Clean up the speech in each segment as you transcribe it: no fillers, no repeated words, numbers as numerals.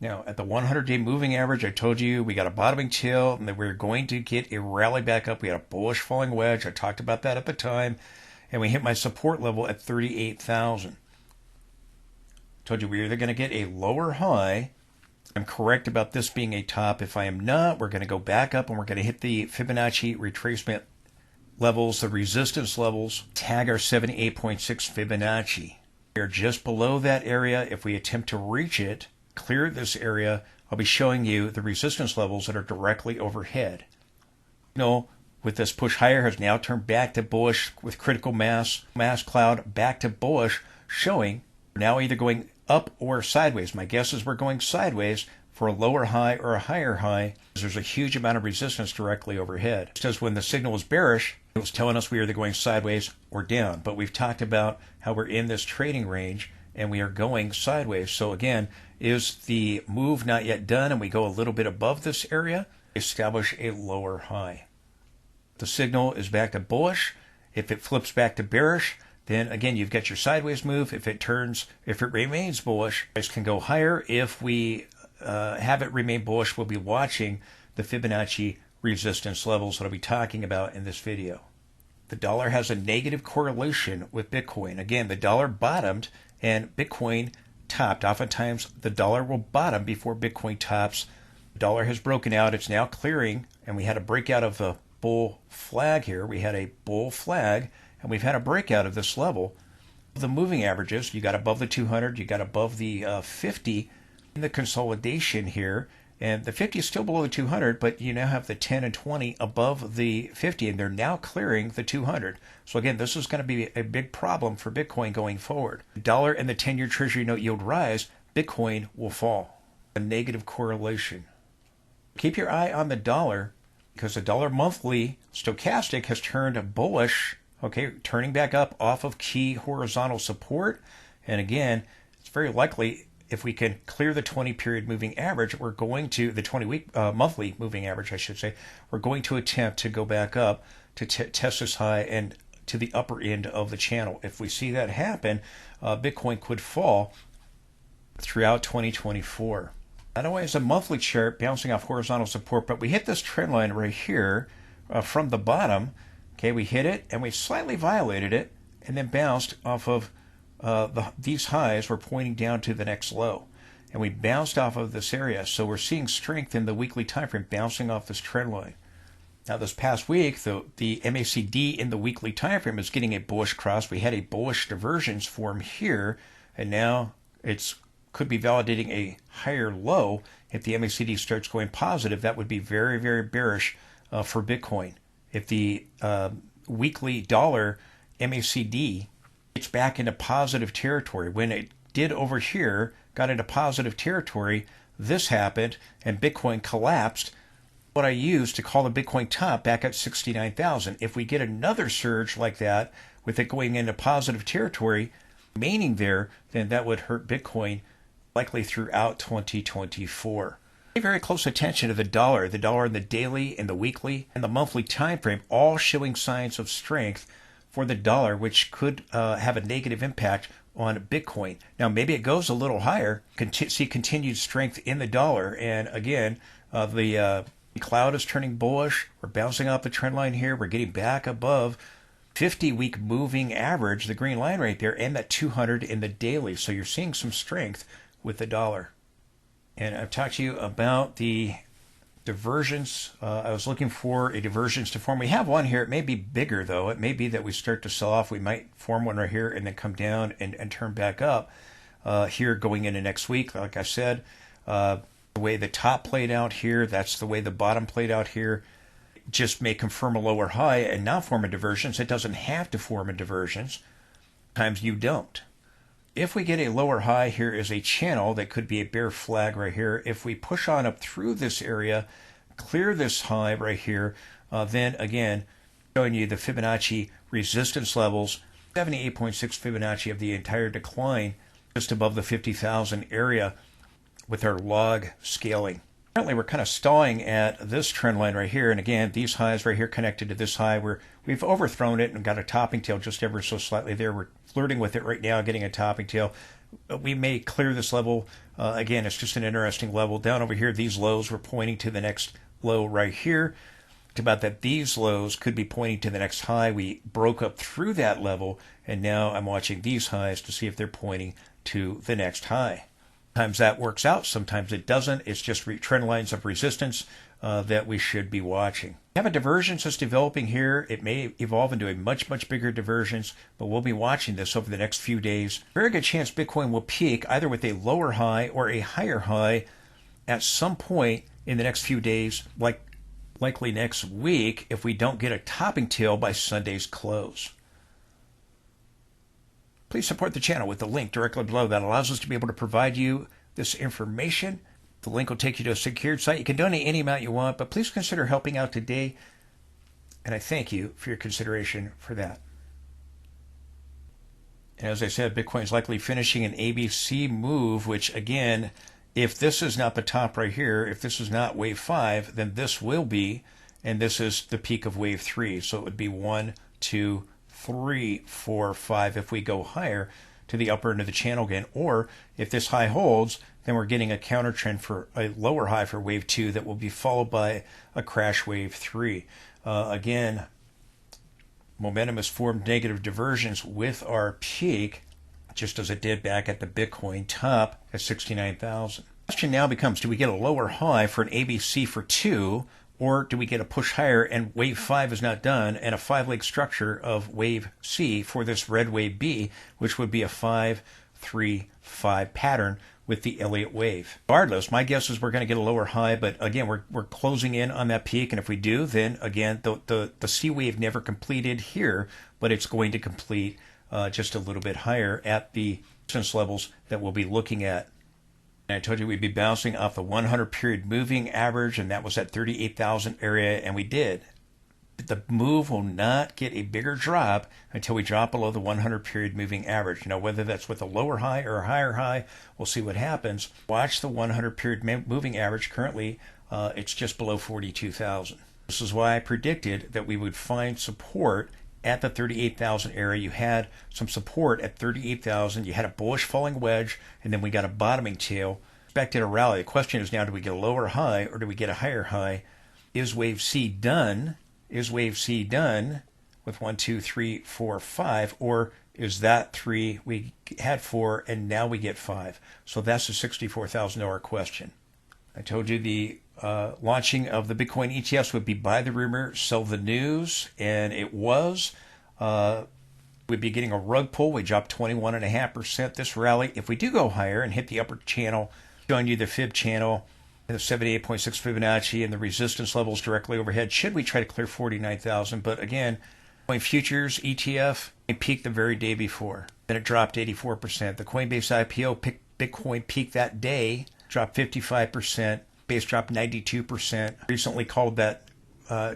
Now, at the 100-day moving average, I told you we got a bottoming tail and that we we're going to get a rally back up. We had a bullish falling wedge. I talked about that at the time. And we hit my support level at 38,000. Told you we're either going to get a lower high. I'm correct about this being a top. If I am not, we're going to go back up and we're going to hit the Fibonacci retracement levels, the resistance levels, tag our 78.6 Fibonacci. We are just below that area. If we attempt to reach it, clear this area, I'll be showing you the resistance levels that are directly overhead. With this push higher has now turned back to bullish with critical mass cloud back to bullish, showing we're now either going up or sideways. My guess is we're going sideways for a lower high or a higher high. There's a huge amount of resistance directly overhead. Just as when the signal was bearish, it was telling us we were either going sideways or down. But we've talked about how we're in this trading range and we are going sideways. So again, is the move not yet done and we go a little bit above this area, establish a lower high. The signal is back to bullish. If it flips back to bearish, then again, you've got your sideways move. If it remains bullish, price can go higher. If we have it remain bullish, we'll be watching the Fibonacci resistance levels that I'll be talking about in this video. The dollar has a negative correlation with Bitcoin. Again, the dollar bottomed and Bitcoin topped. Oftentimes, the dollar will bottom before Bitcoin tops. The dollar has broken out. It's now clearing, and we had a breakout of the bull flag here. We had a bull flag, and we've had a breakout of this level. The moving averages, you got above the 200, you got above the 50 in the consolidation here, and the 50 is still below the 200, but you now have the 10 and 20 above the 50, and they're now clearing the 200. So again, this is going to be a big problem for Bitcoin going forward. The dollar and the 10-year Treasury note yield rise, Bitcoin will fall. A negative correlation. Keep your eye on the dollar, because the dollar monthly stochastic has turned bullish, okay, turning back up off of key horizontal support. And again, it's very likely if we can clear the 20-period moving average, we're going to, the 20-week monthly moving average, I should say, we're going to attempt to go back up to test this high and to the upper end of the channel. If we see that happen, Bitcoin could fall throughout 2024. Not only is a monthly chart bouncing off horizontal support, but we hit this trend line right here from the bottom. Okay, we hit it and we slightly violated it and then bounced off of these highs. We're pointing down to the next low. And we bounced off of this area. So we're seeing strength in the weekly time frame bouncing off this trend line. Now this past week, the MACD in the weekly time frame is getting a bullish cross. We had a bullish divergence form here, and now it's could be validating a higher low. If the MACD starts going positive, that would be very, very bearish for Bitcoin. If the weekly dollar MACD gets back into positive territory, when it did over here, got into positive territory, this happened and Bitcoin collapsed. What I used to call the Bitcoin top back at 69,000. If we get another surge like that, with it going into positive territory, remaining there, then that would hurt Bitcoin likely throughout 2024. Pay very close attention to the dollar in the daily, and the weekly, and the monthly time frame, all showing signs of strength for the dollar, which could have a negative impact on Bitcoin. Now, maybe it goes a little higher, see continued strength in the dollar, and again, the cloud is turning bullish. We're bouncing off the trend line here. We're getting back above 50-week moving average, the green line right there, and that 200 in the daily. So you're seeing some strength with the dollar. And I've talked to you about the divergence. I was looking for a divergence to form. We have one here. It may be bigger, though. It may be that we start to sell off. We might form one right here and then come down and turn back up here going into next week. Like I said, the way the top played out here, that's the way the bottom played out here. Just may confirm a lower high and not form a divergence. It doesn't have to form a divergence. Sometimes you don't. If we get a lower high, here is a channel that could be a bear flag right here. If we push on up through this area, clear this high right here, then again, showing you the Fibonacci resistance levels, 78.6 Fibonacci of the entire decline, just above the 50,000 area with our log scaling. Currently, we're kind of stalling at this trend line right here. And again, these highs right here connected to this high where we've overthrown it and got a topping tail just ever so slightly there. We're flirting with it right now, getting a topping tail. We may clear this level. Again, it's just an interesting level. Down over here, these lows were pointing to the next low right here. It's about that these lows could be pointing to the next high. We broke up through that level, and now I'm watching these highs to see if they're pointing to the next high. Sometimes that works out, sometimes it doesn't. It's just trend lines of resistance that we should be watching. We have a divergence that's developing here. It may evolve into a much, much bigger divergence, but we'll be watching this over the next few days. Very good chance Bitcoin will peak either with a lower high or a higher high at some point in the next few days, likely next week, if we don't get a topping tail by Sunday's close. Please support the channel with the link directly below. That allows us to be able to provide you this information. The link will take you to a secured site. You can donate any amount you want, but please consider helping out today. And I thank you for your consideration for that. And as I said, Bitcoin is likely finishing an ABC move, which again, if this is not the top right here, if this is not wave 5, then this will be, and this is the peak of wave 3. So it would be 1, 2, 3, 4, 5 if we go higher to the upper end of the channel again. Or if this high holds, then we're getting a counter trend for a lower high for wave 2 that will be followed by a crash wave 3. Again, momentum has formed negative divergence with our peak, just as it did back at the Bitcoin top at 69,000. The question now becomes, do we get a lower high for an ABC for 2, or do we get a push higher and wave 5 is not done and a 5-leg structure of wave C for this red wave B, which would be a 5, 3, 5 pattern with the Elliott wave? Regardless, my guess is we're going to get a lower high, but again, we're closing in on that peak, and if we do, then again, the C wave never completed here, but it's going to complete just a little bit higher at the resistance levels that we'll be looking at. And I told you we'd be bouncing off the 100-period moving average, and that was at 38,000 area, and we did. The move will not get a bigger drop until we drop below the 100-period moving average. Now, whether that's with a lower high or a higher high, we'll see what happens. Watch the 100-period moving average. Currently, it's just below 42,000. This is why I predicted that we would find support at the 38,000 area. You had some support at 38,000. You had a bullish falling wedge, and then we got a bottoming tail. Expected a rally. The question is now, do we get a lower high or do we get a higher high? Is wave C done? Is wave C done with 1, 2, 3, 4, 5, or is that 3 we had 4 and now we get 5? So that's a $64,000 question. I told you the launching of the Bitcoin ETFs would be buy the rumor, sell the news, and it was. We'd be getting a rug pull. We dropped 21.5% this rally. If we do go higher and hit the upper channel, showing you the Fib channel, the 78.6 Fibonacci, and the resistance levels directly overhead, should we try to clear 49,000? But again, Bitcoin futures ETF, it peaked the very day before. Then it dropped 84%. The Coinbase IPO, Bitcoin peaked that day, dropped 55%. Base dropped 92%. Recently called that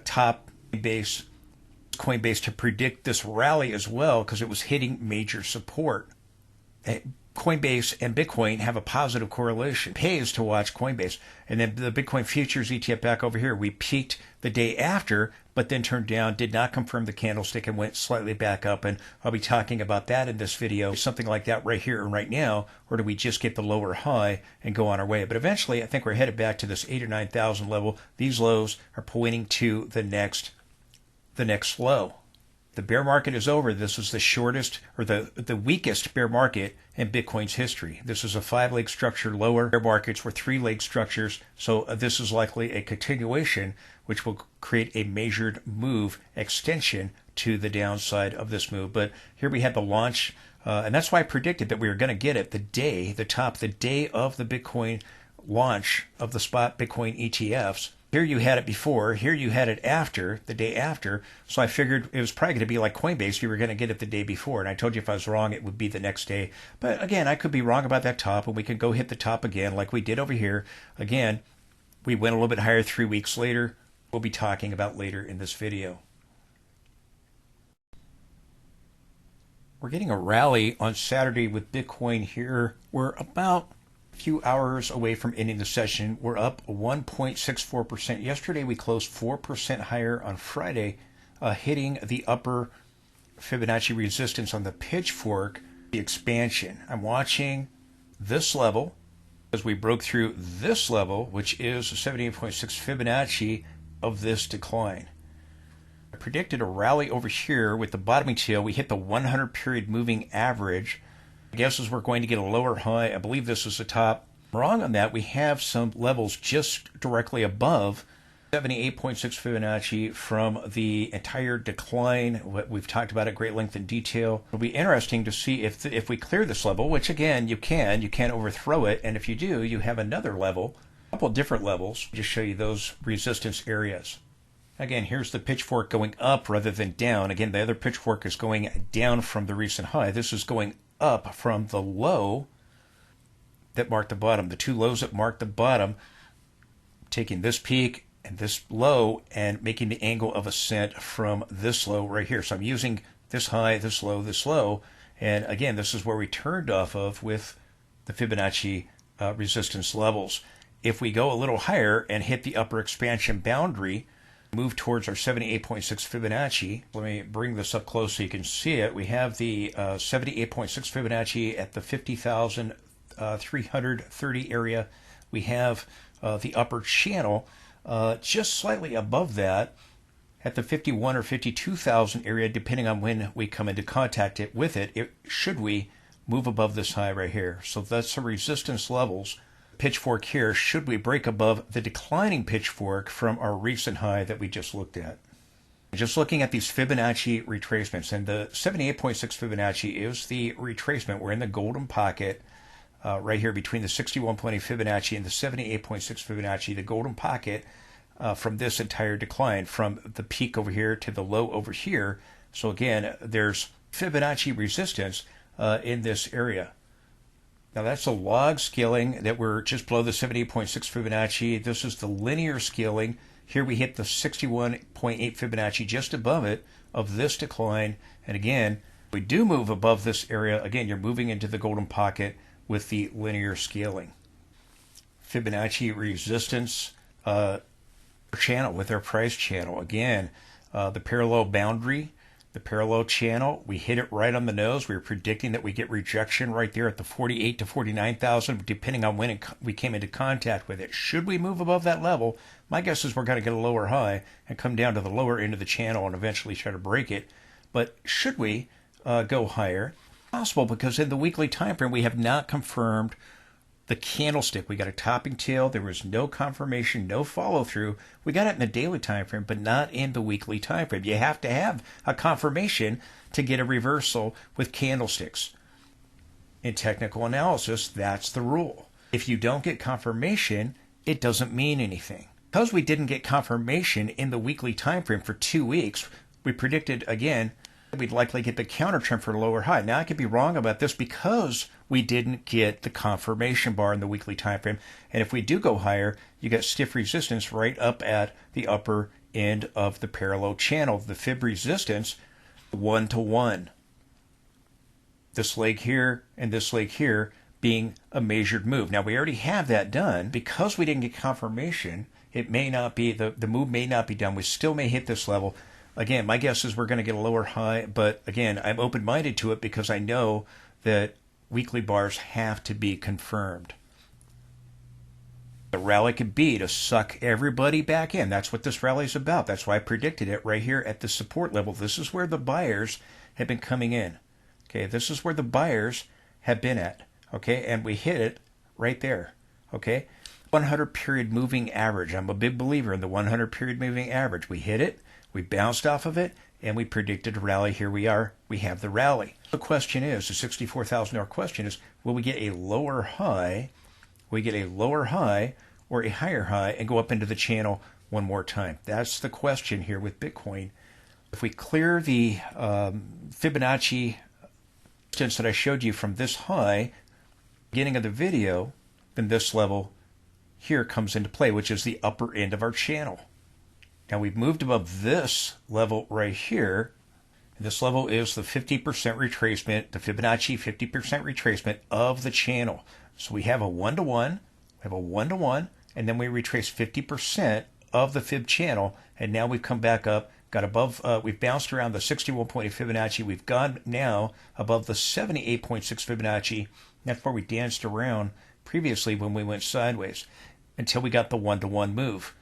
top Coinbase to predict this rally as well because it was hitting major support. Coinbase and Bitcoin have a positive correlation. It pays to watch Coinbase. And then the Bitcoin futures ETF back over here, we peaked the day after, but then turned down, did not confirm the candlestick, and went slightly back up. And I'll be talking about that in this video. Something like that right here and right now, or do we just get the lower high and go on our way? But eventually, I think we're headed back to this 8,000 or 9,000 level. These lows are pointing to the next low. The bear market is over. This is the shortest or the weakest bear market in Bitcoin's history. This is a 5-leg structure lower. Bear markets were 3-leg structures. So this is likely a continuation, which will create a measured move extension to the downside of this move. But here we had the launch, and that's why I predicted that we were going to get it the day of the Bitcoin launch of the spot Bitcoin ETFs. Here you had it before, here you had it after, the day after, so I figured it was probably going to be like Coinbase, you were going to get it the day before, and I told you if I was wrong, it would be the next day. But again, I could be wrong about that top, and we could go hit the top again like we did over here. Again, we went a little bit higher 3 weeks later. We'll be talking about later in this video. We're getting a rally on Saturday with Bitcoin here. We're about few hours away from ending the session. We're up 1.64%. Yesterday we closed 4% higher on Friday, hitting the upper Fibonacci resistance on the pitchfork, the expansion. I'm watching this level as we broke through this level, which is 78.6 Fibonacci of this decline. I predicted a rally over here with the bottoming tail. We hit the 100 period moving average. My guess is we're going to get a lower high. I believe this is the top. I'm wrong on that. We have some levels just directly above 78.6 Fibonacci from the entire decline. What we've talked about at great length and detail. It'll be interesting to see if we clear this level, which again you can't overthrow it, and if you do, you have another level, a couple of different levels. Just show you those resistance areas. Again, here's the pitchfork going up rather than down. Again, the other pitchfork is going down from the recent high. This is going up from the low that marked the bottom. The two lows that marked the bottom, taking this peak and this low and making the angle of ascent from this low right here. So I'm using this high, this low, and again, this is where we turned off of with the Fibonacci resistance levels. If we go a little higher and hit the upper expansion boundary, move towards our 78.6 Fibonacci. Let me bring this up close so you can see it. We have the 78.6 Fibonacci at the 50,330 area. We have the upper channel just slightly above that at the 51 or 52,000 area, depending on when we come into contact with it, should we move above this high right here. So that's the resistance levels. Pitchfork here, should we break above the declining pitchfork from our recent high that we just looked at. Just looking at these Fibonacci retracements, and the 78.6 Fibonacci is the retracement. We're in the golden pocket right here between the 61.8 Fibonacci and the 78.6 Fibonacci, the golden pocket from this entire decline, from the peak over here to the low over here. So again, there's Fibonacci resistance in this area. Now that's a log scaling that we're just below the 78.6 Fibonacci. This is the linear scaling. Here we hit the 61.8 Fibonacci just above it of this decline. And again, we do move above this area. Again, you're moving into the golden pocket with the linear scaling. Fibonacci resistance channel with our price channel. Again, the parallel boundary, the parallel channel, we hit it right on the nose. We were predicting that we get rejection right there at the 48 to 49,000, depending on when we came into contact with it. Should we move above that level, my guess is we're going to get a lower high and come down to the lower end of the channel and eventually try to break it. But should we go higher? Possible, because in the weekly time frame we have not confirmed the candlestick. We got a topping tail. There was no confirmation, no follow through. We got it in the daily time frame, but not in the weekly time frame. You have to have a confirmation to get a reversal with candlesticks. In technical analysis, that's the rule. If you don't get confirmation, it doesn't mean anything. Because we didn't get confirmation in the weekly time frame for 2 weeks, we predicted again we'd likely get the counter trend for a lower high. Now I could be wrong about this because we didn't get the confirmation bar in the weekly time frame. And if we do go higher, you got stiff resistance right up at the upper end of the parallel channel. The fib resistance, 1-to-1. This leg here and this leg here being a measured move. Now we already have that done. Because we didn't get confirmation, it may not be, the move may not be done. We still may hit this level. Again, my guess is we're going to get a lower high, but again, I'm open-minded to it because I know that weekly bars have to be confirmed. The rally could be to suck everybody back in. That's what this rally is about. That's why I predicted it right here at the support level. This is where the buyers have been coming in. Okay, this is where the buyers have been at. Okay, and we hit it right there. Okay, 100 period moving average. I'm a big believer in the 100 period moving average. We hit it. We bounced off of it, and we predicted a rally. Here we are. We have the rally. The question is, the $64,000 question is, will we get a lower high? Will we get a lower high or a higher high and go up into the channel one more time? That's the question here with Bitcoin. If we clear the Fibonacci distance that I showed you from this high, beginning of the video, then this level here comes into play, which is the upper end of our channel. Now we've moved above this level right here, This level is the 50% retracement, the Fibonacci 50% retracement of the channel. So we have a 1-to-1, we have a 1-to-1, and then we retrace 50% of the Fib channel, and now we've come back up, got above, we've bounced around the 61.8 Fibonacci, we've gone now above the 78.6 Fibonacci. That's where we danced around previously when we went sideways, until we got the 1-to-1 move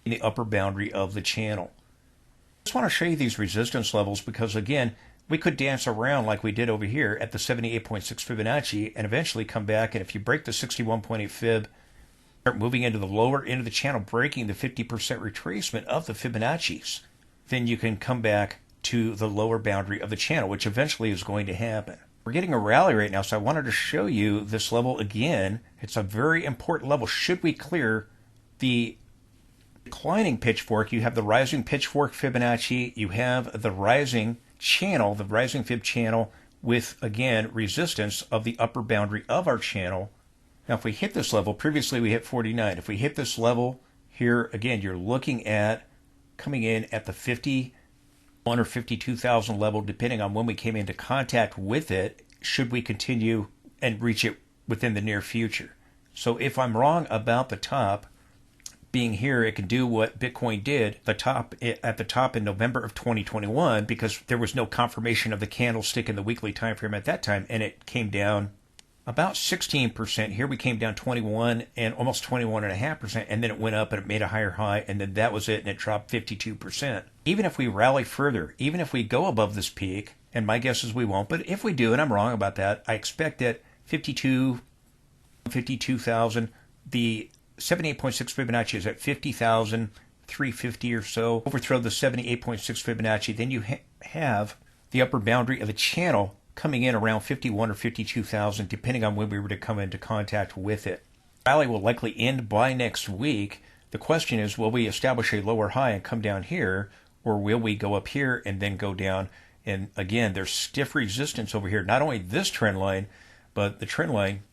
in the upper boundary of the channel. I just want to show you these resistance levels because, again, we could dance around like we did over here at the 78.6 Fibonacci and eventually come back, and if you break the 61.8 Fib, start moving into the lower end of the channel, breaking the 50% retracement of the Fibonacci's, then you can come back to the lower boundary of the channel, which eventually is going to happen. We're getting a rally right now, so I wanted to show you this level again. It's a very important level. Should we clear the declining pitchfork, you have the rising pitchfork Fibonacci, you have the rising channel, the rising Fib channel with, again, resistance of the upper boundary of our channel. Now, if we hit this level, previously we hit 49. If we hit this level here, again, you're looking at coming in at the 51 or 52,000 level, depending on when we came into contact with it, should we continue and reach it within the near future. So if I'm wrong about the top being here, it can do what Bitcoin did at the top in November of 2021, because there was no confirmation of the candlestick in the weekly time frame at that time, and it came down about 16%. Here we came down 21 and almost 21.5%, and then it went up and it made a higher high, and then that was it, and it dropped 52%. Even if we rally further, even if we go above this peak, and my guess is we won't, but if we do, and I'm wrong about that, I expect that 52,000, the 78.6 Fibonacci is at 50,350 or so. Overthrow the 78.6 Fibonacci, then you have the upper boundary of the channel coming in around 51 or 52,000, depending on when we were to come into contact with it. The rally will likely end by next week. The question is, will we establish a lower high and come down here, or will we go up here and then go down? And again, there's stiff resistance over here. Not only this trend line, but the trend line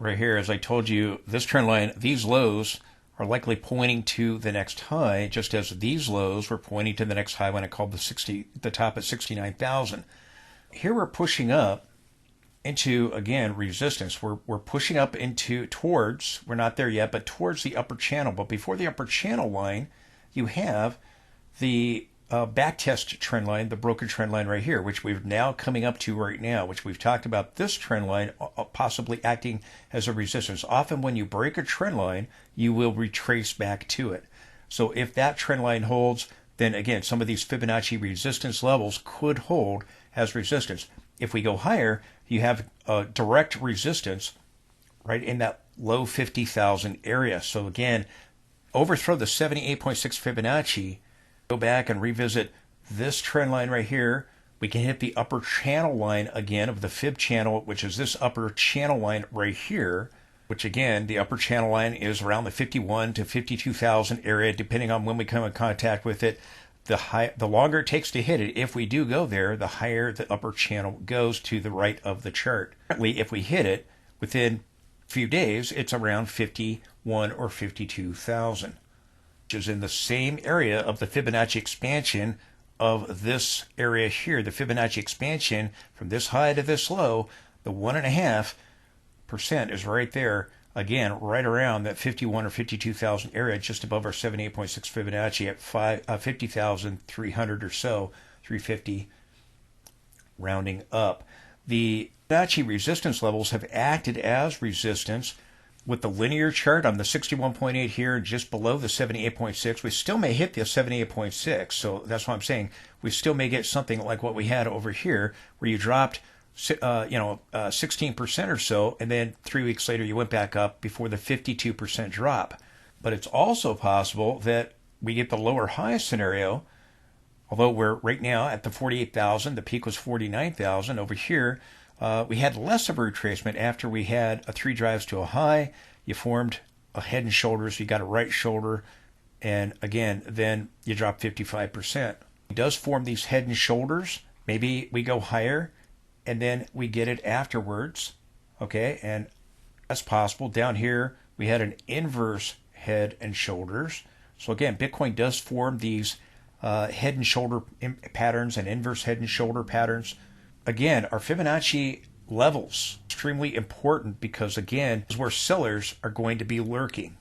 right here, as I told you, this trend line, these lows are likely pointing to the next high, just as these lows were pointing to the next high when I called the top at 69,000. Here we're pushing up into, again, resistance. We're pushing up towards, we're not there yet, but towards the upper channel. But before the upper channel line, you have the backtest trend line, the broken trend line right here, which we're now coming up to right now, which we've talked about this trend line possibly acting as a resistance. Often when you break a trend line, you will retrace back to it. So if that trend line holds, then again, some of these Fibonacci resistance levels could hold as resistance. If we go higher, you have direct resistance right in that low 50,000 area. So again, overthrow the 78.6 Fibonacci, go back and revisit this trend line right here. We can hit the upper channel line again of the Fib channel, which is this upper channel line right here, which again, the upper channel line is around the 51 to 52,000 area, depending on when we come in contact with it. The longer it takes to hit it, if we do go there, the higher the upper channel goes to the right of the chart. Currently, if we hit it within a few days, it's around 51 or 52,000. Is in the same area of the Fibonacci expansion of this area here. The Fibonacci expansion from this high to this low, the 1.5% is right there. Again, right around that 51 or 52,000 area, just above our 78.6 Fibonacci at 50,300 or so, 350, rounding up. The Fibonacci resistance levels have acted as resistance with the linear chart on the 61.8 here, just below the 78.6. We still may hit the 78.6, so that's what I'm saying. We still may get something like what we had over here, where you dropped 16% or so, and then 3 weeks later you went back up before the 52% drop. But it's also possible that we get the lower high scenario, although we're right now at the 48,000, the peak was 49,000 over here. We had less of a retracement after we had a 3 drives to a high. You formed a head and shoulders, you got a right shoulder, and again, then you drop 55%. It does form these head and shoulders. Maybe we go higher, and then we get it afterwards, okay? And that's possible. Down here, we had an inverse head and shoulders. So again, Bitcoin does form these head and shoulder patterns and inverse head and shoulder patterns. Again, our Fibonacci levels extremely important because, again, is where sellers are going to be lurking.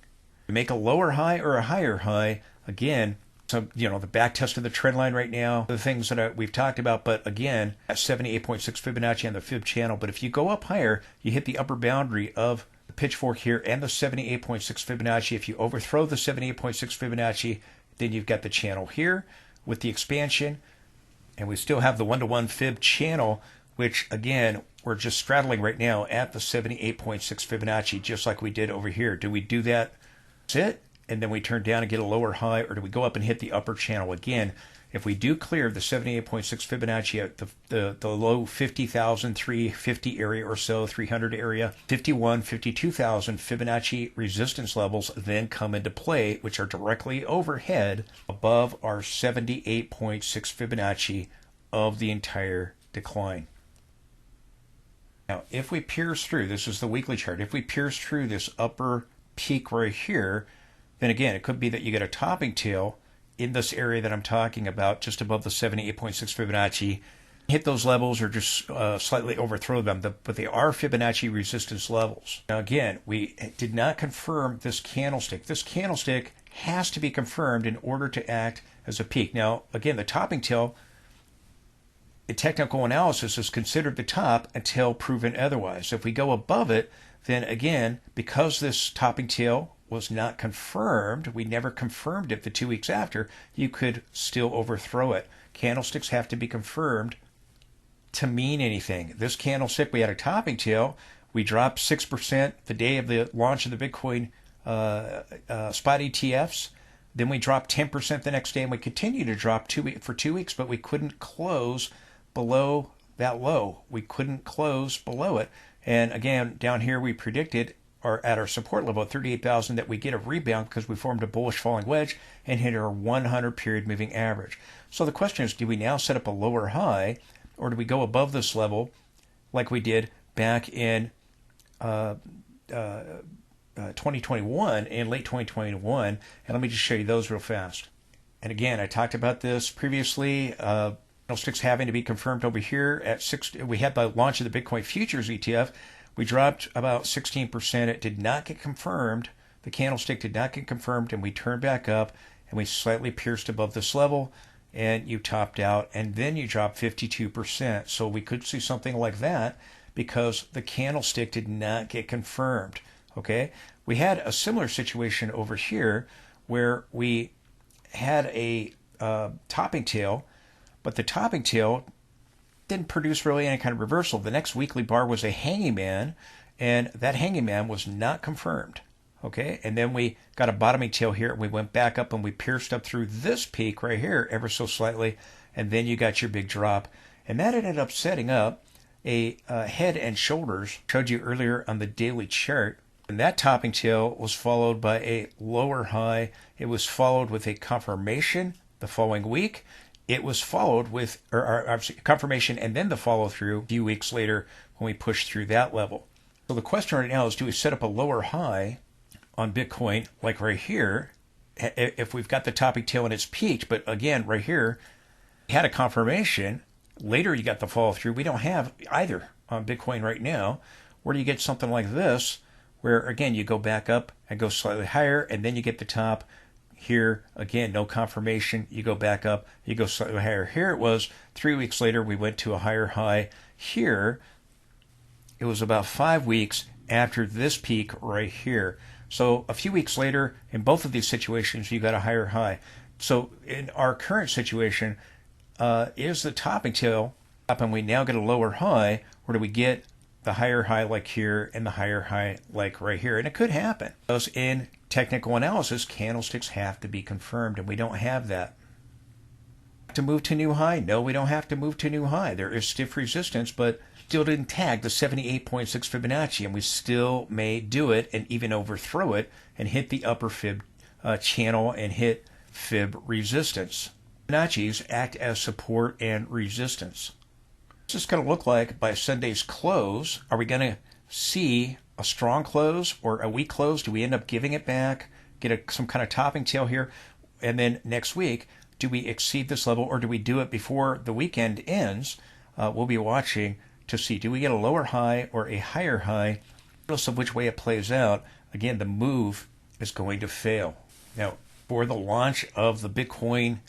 To make a lower high or a higher high, again, so, the back test of the trend line right now, the things that we've talked about, but again, at 78.6 Fibonacci on the Fib channel. But if you go up higher, you hit the upper boundary of the pitchfork here and the 78.6 Fibonacci. If you overthrow the 78.6 Fibonacci, then you've got the channel here with the expansion. And we still have the 1-to-1 Fib channel, which, again, we're just straddling right now at the 78.6 Fibonacci, just like we did over here. Do we do that? That's it? And then we turn down and get a lower high, or do we go up and hit the upper channel again? If we do clear the 78.6 Fibonacci at the low 50,000, 350 area or so, 300 area, 51, 52,000 Fibonacci resistance levels then come into play, which are directly overhead above our 78.6 Fibonacci of the entire decline. Now, if we pierce through, this is the weekly chart, if we pierce through this upper peak right here, then again, it could be that you get a topping tail in this area that I'm talking about, just above the 78.6 Fibonacci. Hit those levels or just slightly overthrow them, but they are Fibonacci resistance levels. Now again, we did not confirm this candlestick. This candlestick has to be confirmed in order to act as a peak. Now, again, the topping tail, in technical analysis, is considered the top until proven otherwise. If we go above it, then again, because this topping tail was not confirmed, we never confirmed it the 2 weeks after, you could still overthrow it. Candlesticks have to be confirmed to mean anything. This candlestick, we had a topping tail. We dropped 6% the day of the launch of the Bitcoin spot ETFs. Then we dropped 10% the next day, and we continued to drop for 2 weeks, but we couldn't close below that low. We couldn't close below it. And again, down here we predicted, or at our support level at 38,000, that we get a rebound because we formed a bullish falling wedge and hit our 100 period moving average. So the question is, do we now set up a lower high, or do we go above this level like we did back in 2021, in late 2021? And let me just show you those real fast. And again, I talked about this previously. Candlesticks having to be confirmed over here at 6. We had the launch of the Bitcoin futures ETF. We dropped about 16%. It did not get confirmed. The candlestick did not get confirmed, and we turned back up, and we slightly pierced above this level, and you topped out, and then you dropped 52%. So we could see something like that because the candlestick did not get confirmed. Okay? We had a similar situation over here where we had a topping tail, but the topping tail didn't produce really any kind of reversal. The next weekly bar was a hanging man, and that hanging man was not confirmed. Okay, and then we got a bottoming tail here, and we went back up and we pierced up through this peak right here ever so slightly, and then you got your big drop, and that ended up setting up a head and shoulders. Showed you earlier on the daily chart, and that topping tail was followed by a lower high. It was followed with a confirmation the following week. It was followed with confirmation and then the follow through a few weeks later when we pushed through that level. So the question right now is, do we set up a lower high on Bitcoin like right here if we've got the topping tail and it's peaked? But again, right here, we had a confirmation. Later you got the follow through. We don't have either on Bitcoin right now. Where do you get something like this where, again, you go back up and go slightly higher, and then you get the top? Here, again, no confirmation. You go back up, you go slightly higher. Here it was 3 weeks later, we went to a higher high. Here, it was about 5 weeks after this peak right here. So a few weeks later, in both of these situations, you got a higher high. So in our current situation, is the topping tail up and we now get a lower high, or do we get the higher high like here and the higher high like right here? And it could happen. Because in technical analysis, candlesticks have to be confirmed, and we don't have that. To move to new high? No, we don't have to move to new high. There is stiff resistance, but still didn't tag the 78.6 Fibonacci, and we still may do it and even overthrow it and hit the upper Fib channel and hit Fib resistance. Fibonacci's act as support and resistance. What's this going to look like by Sunday's close? Are we going to see a strong close or a weak close? Do we end up giving it back, get some kind of topping tail here, and then next week, do we exceed this level, or do we do it before the weekend ends? We'll be watching to see, do we get a lower high or a higher high? Regardless of which way it plays out, again, the move is going to fail. Now, for the launch of the Bitcoin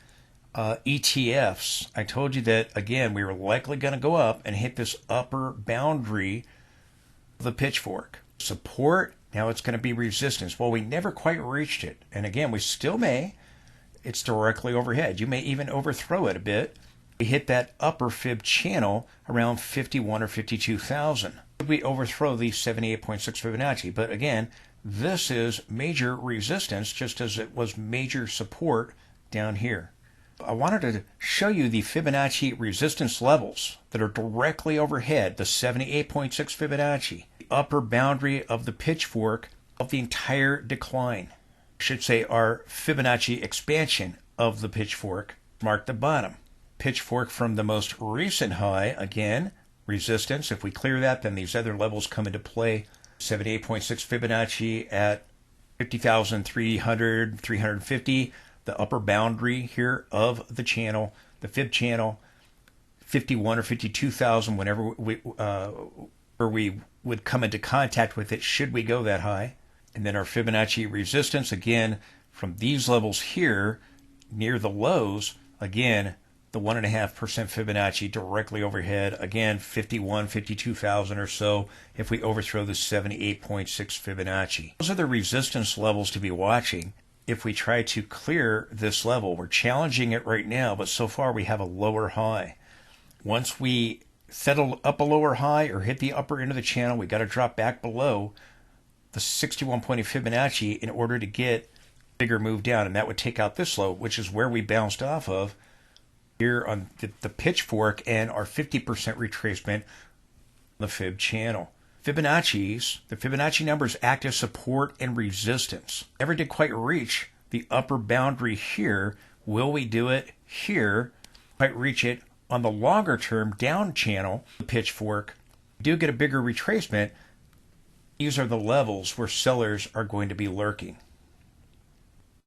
ETFs, I told you that, again, we were likely going to go up and hit this upper boundary of the pitchfork. Support, now it's going to be resistance. Well, we never quite reached it. And again, we still may. It's directly overhead. You may even overthrow it a bit. We hit that upper fib channel around 51 or 52,000. We overthrow the 78.6 Fibonacci. But again, this is major resistance, just as it was major support down here. I wanted to show you the Fibonacci resistance levels that are directly overhead, the 78.6 Fibonacci, the upper boundary of the pitchfork of the entire decline. I should say our Fibonacci expansion of the pitchfork marked the bottom. Pitchfork from the most recent high, again, resistance. If we clear that, then these other levels come into play. 78.6 Fibonacci at 50,300, 350. The upper boundary here of the channel, the fib channel, 51 or 52,000 whenever we would come into contact with it should we go that high. And then our Fibonacci resistance, again, from these levels here near the lows, again, the 1.5% Fibonacci directly overhead, again, 51, 52,000 or so if we overthrow the 78.6 Fibonacci. Those are the resistance levels to be watching. If we try to clear this level, we're challenging it right now, but so far we have a lower high. Once we settle up a lower high or hit the upper end of the channel, we got to drop back below the 61.0 Fibonacci in order to get a bigger move down, and that would take out this low, which is where we bounced off of here on the pitchfork and our 50% retracement on the fib channel. The Fibonacci numbers act as support and resistance. Never did quite reach the upper boundary here. Will we do it here? Quite reach it on the longer term down channel, the pitchfork. We do get a bigger retracement. These are the levels where sellers are going to be lurking.